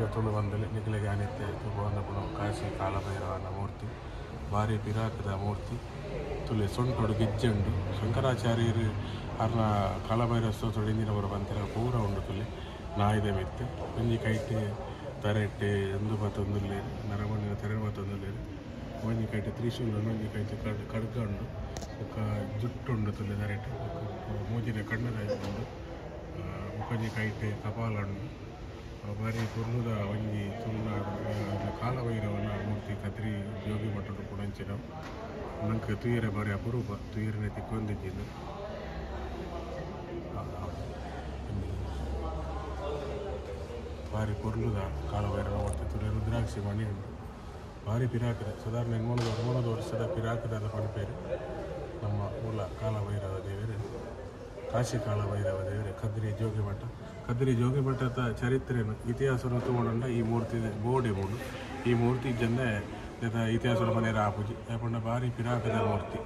ತುಳು ಬಂದಲ್ಲಿ ನಿಖಿಲಿಗೆ ಅನಿತ್ಯ ತುಗೊಂಡ ಕಾಶಿ ಕಾಲಭೈರವನ ಮೂರ್ತಿ ಭಾರಿ ಪಿರಾಕದ ಮೂರ್ತಿ ತುಲೆ ಸೊಂಟೊಡು ಗೆಜ್ಜೆಂಡು ಶಂಕರಾಚಾರ್ಯರು ಅರ್ನ ಕಾಲಭೈರವ ಸ್ತೋತ್ರ ಇಂದಿನವರು ಬಂತಿರ ಪೂರ ಉಂಡು ತುಲೆ ನಾಯಿದೆ ಮೆತ್ತೆ ಒಂಜಿ ಕೈಟೆ ತರೆಟ್ಟೆ ಒಂದು ಮತ್ತೊಂದುಲ್ಲೇರು ನರಮಣ್ಣಿನ ತೆರೆ ಮತ್ತೊಂದುಲ್ಲೇರು ಒಂಜಿ ಕೈಟೆ ತ್ರಿಶೂಲ ಒಂಜಿ ಕೈಟೆ ಖಡ್ಗ ಉಂಡು ಜುಟ್ಟು ಉಂಡು ತುಲೆ ತರೆಟ್ಟೆ ಮೂಜಿನ ಕಣ್ಣದ ಉಂಡು ಒಂಜಿ ಕೈಟೆ ಕಪಾಲ ಉಂಡು ಬಾರಿ ಪುರ್ಲುದ ಒಂಜಿ ತುಳುನಾಡು ಕಾಲಭೈರವನ ಮೂರ್ತಿ ಕದ್ರಿ ಜೋಗಿ ಮಠದ ಪುಣಂಚಿನ ನಂಗೆ ತುಯ್ಯರೆ ಬಾರಿ ಅಪರೂಪ ತುಯ್ಯರನೆ ತಿಕ್ಕೊಂದಿದ್ದೀನಿ ಭಾರಿ ಪೊರ್ಲುದ ಕಾಲಭೈರವ ಮೂರ್ತಿ ತುಲೆ ರುದ್ರಾಕ್ಷಿ ಮಣಿ ಉಂಟು ಭಾರಿ ಪಿರಾಕದ ಸಾಧಾರಣ 300 ವರ್ಷದ ಪಿರಾಕದ ಪಣಪೇರು ನಮ್ಮ ಮೂಲ ಕಾಲಭೈರವ ದೇವರೇ ಕಾಶಿ ಕಾಲಭೈರವ ದೇವರೇ ಕದ್ರಿ ಜೋಗಿ ಮಠ ಕದ್ರಿ ಜೋಗಿ ಮಠದ ಚರಿತ್ರೆಯನ್ನು ಇತಿಹಾಸವನ್ನು ತಗೊಂಡ ಈ ಮೂರ್ತಿ ಬೋಡೆ ಮೂಡು ಈ ಮೂರ್ತಿ ಜನ ಇತಿಹಾಸದ ಮನೆ ರಾಪುಜಿ ಯಾಕಂದ್ರೆ ಭಾರಿ ಪಿರಾಕದ ಮೂರ್ತಿ